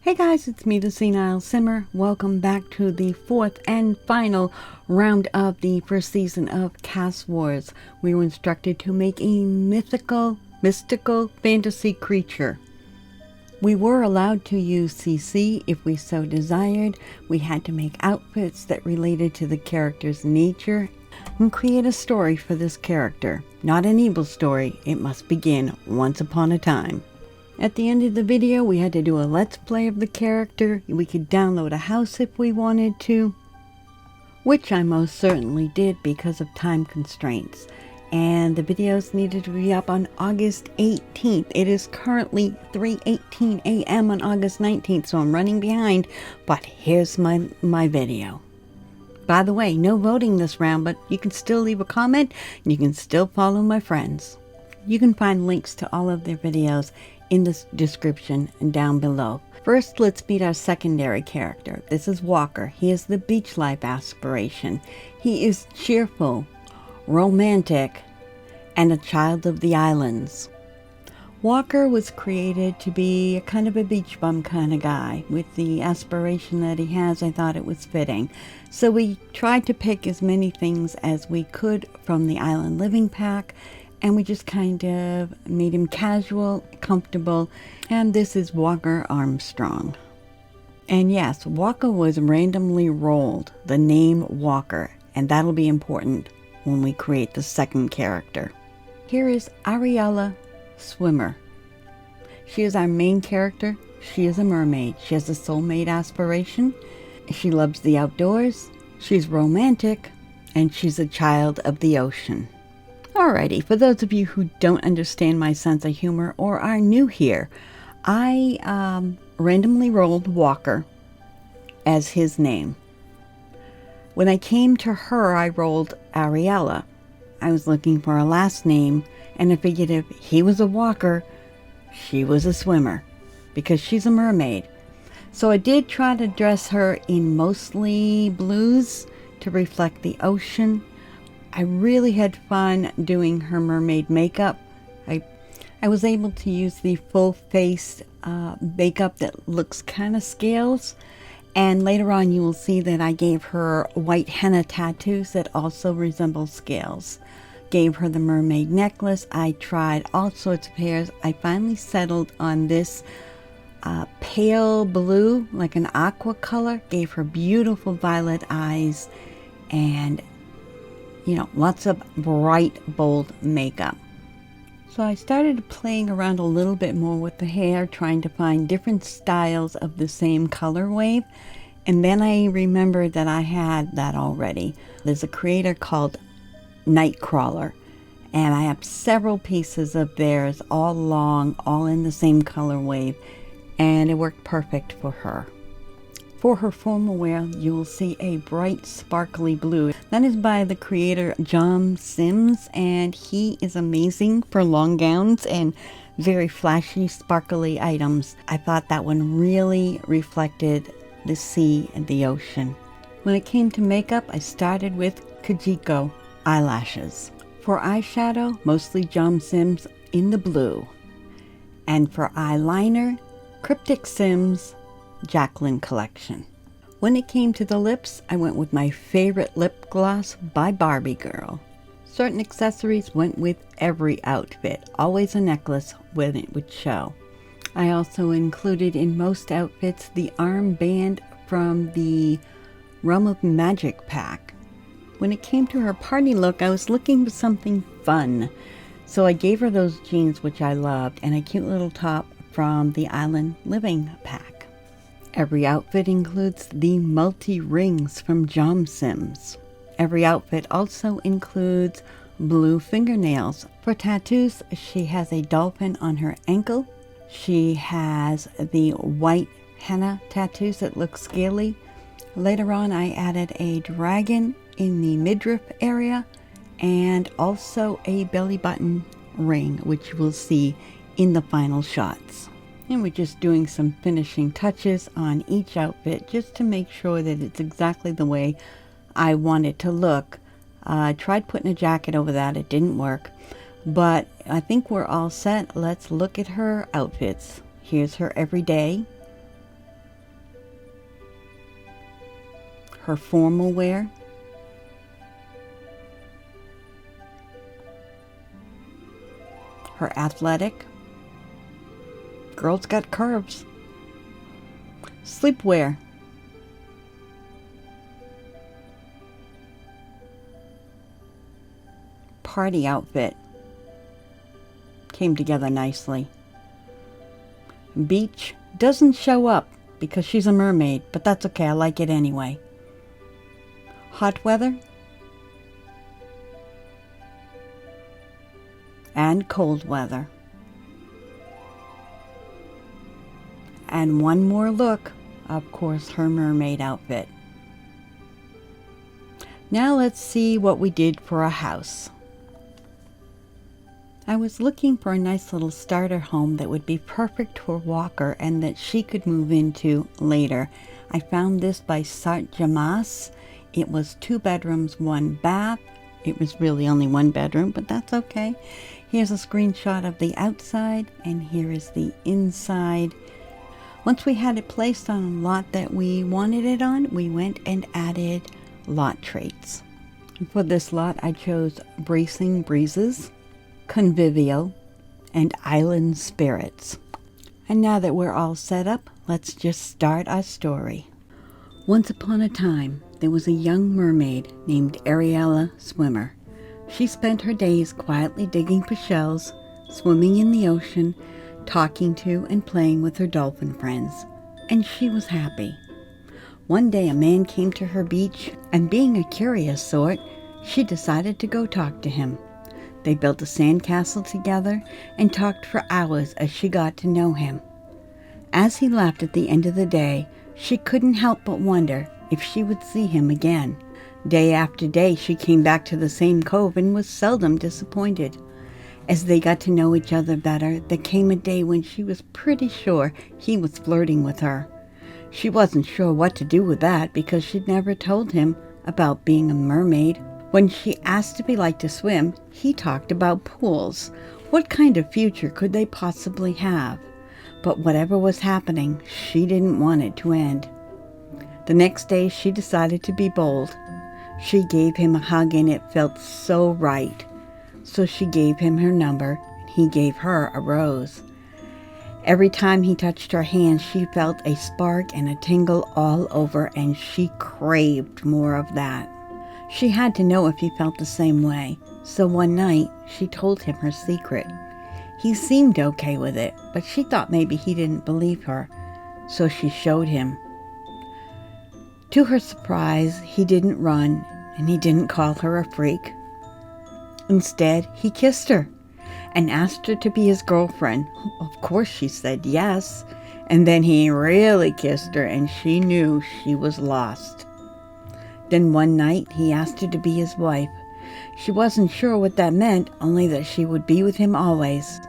Hey guys, it's me, the Senile Simmer. Welcome back to the fourth and final round of the first season of CASWARS. We were instructed to make a mystical fantasy creature. We were allowed to use CC if we so desired. We had to make outfits that related to the character's nature and create a story for this character. Not an evil story, it must begin once upon a time. At the end of the video, we had to do a let's play of the character. We could download a house if we wanted to, which I most certainly did because of time constraints. And the videos needed to be up on August 18th. It is currently 3:18 a.m. on August 19th, so I'm running behind, but here's my video. By the way, no voting this round, but you can still leave a comment and you can still follow my friends. You can find links to all of their videos in the description and down below. First, let's meet our secondary character. This is Walker. He is the beach life aspiration. He is cheerful, romantic, and a child of the islands. Walker was created to be a kind of a beach bum kind of guy. With the aspiration that he has, I thought it was fitting. So we tried to pick as many things as we could from the Island Living Pack, and we just kind of made him casual, comfortable, and this is Walker Armstrong. And yes, Walker was randomly rolled, the name Walker, and that'll be important when we create the second character. Here is Ariella Swimmer. She is our main character. She is a mermaid. She has a soulmate aspiration. She loves the outdoors. She's romantic, and she's a child of the ocean. Alrighty, for those of you who don't understand my sense of humor or are new here, I randomly rolled Walker as his name. When I came to her, I rolled Ariella. I was looking for a last name, and I figured if he was a walker, she was a swimmer, because she's a mermaid. So I did try to dress her in mostly blues to reflect the ocean. I really had fun doing her mermaid makeup. I was able to use the full face makeup that looks kind of scales. And later on you will see that I gave her white henna tattoos that also resemble scales. Gave her the mermaid necklace. I tried all sorts of hairs. I finally settled on this pale blue, like an aqua color. Gave her beautiful violet eyes and lots of bright, bold makeup. So I started playing around a little bit more with the hair, trying to find different styles of the same color wave. And then I remembered that I had that already. There's a creator called Nightcrawler, and I have several pieces of theirs, all long, all in the same color wave, and it worked perfect for her. For her formal wear, you will see a bright, sparkly blue. That is by the creator John Sims, and he is amazing for long gowns and very flashy, sparkly items. I thought that one really reflected the sea and the ocean. When it came to makeup, I started with Kajiko eyelashes. For eyeshadow, mostly John Sims in the blue. And for eyeliner, Cryptic Sims Jacqueline collection. When it came to the lips, I went with my favorite lip gloss by Barbie Girl. Certain accessories went with every outfit, always a necklace when it would show. I also included in most outfits the armband from the Realm of Magic pack. When it came to her party look, I was looking for something fun, so I gave her those jeans which I loved and a cute little top from the Island Living pack. Every outfit includes the multi-rings from John Sims. Every outfit also includes blue fingernails. For tattoos, she has a dolphin on her ankle. She has the white henna tattoos that look scaly. Later on, I added a dragon in the midriff area and also a belly button ring, which you will see in the final shots. And we're just doing some finishing touches on each outfit just to make sure that it's exactly the way I want it to look. I tried putting a jacket over that. It didn't work. But I think we're all set. Let's look at her outfits. Here's her everyday. her formal wear, her athletic, girl's got curves, sleepwear, party outfit, came together nicely. Beach doesn't show up because she's a mermaid, but that's okay, I like it anyway. Hot weather and cold weather. And one more look, of course, her mermaid outfit. Now let's see what we did for a house. I was looking for a nice little starter home that would be perfect for Walker and that she could move into later. I found this by Sart Jamas. It was 2 bedrooms, 1 bath. It was really only 1 bedroom, but that's okay. Here's a screenshot of the outside, and here is the inside. Once we had it placed on a lot that we wanted it on, we went and added lot traits. For this lot, I chose Bracing Breezes, Convivial, and Island Spirits. And now that we're all set up, let's just start our story. Once upon a time, there was a young mermaid named Ariella Swimmer. She spent her days quietly digging for shells, swimming in the ocean, talking to and playing with her dolphin friends, and she was happy. One day a man came to her beach, and being a curious sort, she decided to go talk to him. They built a sandcastle together and talked for hours as she got to know him. As he left at the end of the day, she couldn't help but wonder if she would see him again. Day after day she came back to the same cove and was seldom disappointed. As they got to know each other better, there came a day when she was pretty sure he was flirting with her. She wasn't sure what to do with that because she'd never told him about being a mermaid. When she asked if he liked to swim, he talked about pools. What kind of future could they possibly have? But whatever was happening, she didn't want it to end. The next day, she decided to be bold. She gave him a hug and it felt so right. So she gave him her number and he gave her a rose. Every time he touched her hand, she felt a spark and a tingle all over, and she craved more of that. She had to know if he felt the same way, so one night she told him her secret. He seemed okay with it, but she thought maybe he didn't believe her, so she showed him. To her surprise, he didn't run, and he didn't call her a freak. Instead, he kissed her and asked her to be his girlfriend. Of course, she said yes, and then he really kissed her, and she knew she was lost. Then one night, he asked her to be his wife. She wasn't sure what that meant, only that she would be with him always.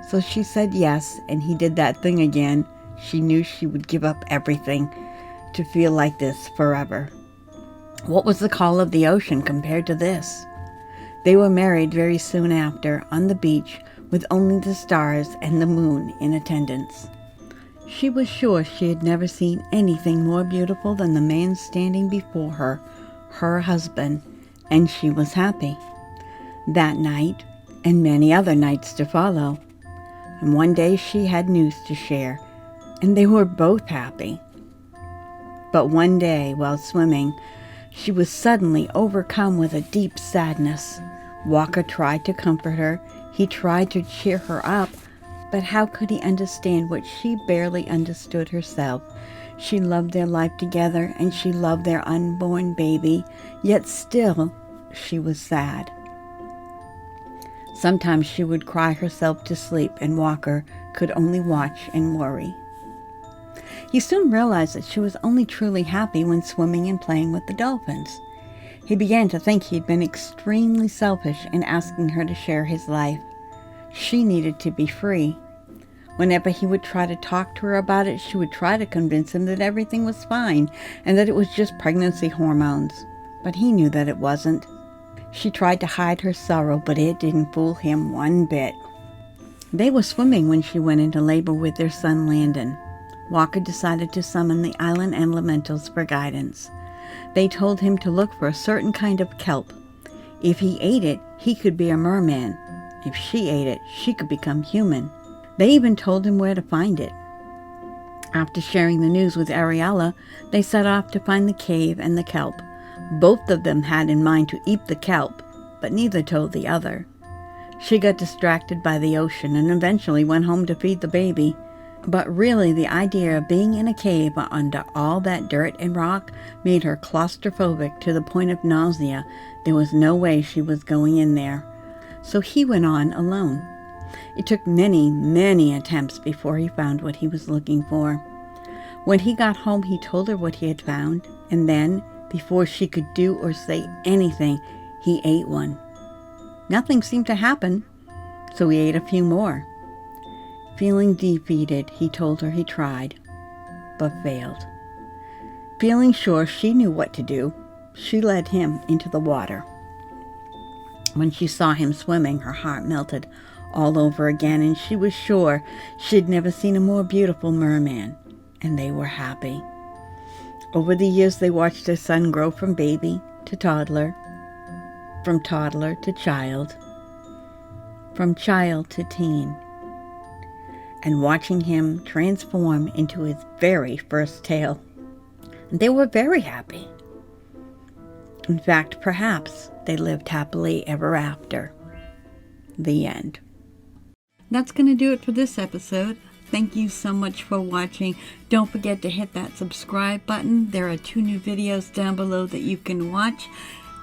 So she said yes, and he did that thing again. She knew she would give up everything to feel like this forever. What was the call of the ocean compared to this? They were married very soon after, on the beach, with only the stars and the moon in attendance. She was sure she had never seen anything more beautiful than the man standing before her, her husband, and she was happy. That night, and many other nights to follow. And one day she had news to share, and they were both happy. But one day, while swimming, she was suddenly overcome with a deep sadness. Walker tried to comfort her. He tried to cheer her up, but how could he understand what she barely understood herself? She loved their life together, and she loved their unborn baby, yet still she was sad. Sometimes she would cry herself to sleep, and Walker could only watch and worry. He soon realized that she was only truly happy when swimming and playing with the dolphins. He began to think he'd been extremely selfish in asking her to share his life. She needed to be free. Whenever he would try to talk to her about it, she would try to convince him that everything was fine and that it was just pregnancy hormones. But he knew that it wasn't. She tried to hide her sorrow, but it didn't fool him one bit. They were swimming when she went into labor with their son Landon. Walker decided to summon the island elementals for guidance. They told him to look for a certain kind of kelp. If he ate it, he could be a merman. If she ate it, she could become human. They even told him where to find it. After sharing the news with Ariella, they set off to find the cave and the kelp. Both of them had in mind to eat the kelp, but neither told the other. She got distracted by the ocean and eventually went home to feed the baby. But really, the idea of being in a cave under all that dirt and rock made her claustrophobic to the point of nausea. There was no way she was going in there. So he went on alone. It took many, many attempts before he found what he was looking for. When he got home, he told her what he had found, and then, before she could do or say anything, he ate one. Nothing seemed to happen, so he ate a few more. Feeling defeated, he told her he tried, but failed. Feeling sure she knew what to do, she led him into the water. When she saw him swimming, her heart melted all over again, and she was sure she'd never seen a more beautiful merman, and they were happy. Over the years, they watched their son grow from baby to toddler, from toddler to child, from child to teen, and watching him transform into his very first tail. And they were very happy. In fact, perhaps they lived happily ever after. The end. That's going to do it for this episode. Thank you so much for watching. Don't forget to hit that subscribe button. There are 2 new videos down below that you can watch.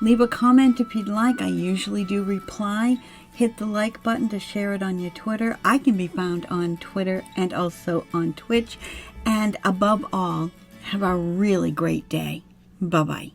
Leave a comment if you'd like. I usually do reply. Hit the like button to share it on your Twitter. I can be found on Twitter and also on Twitch. And above all, have a really great day. Bye-bye.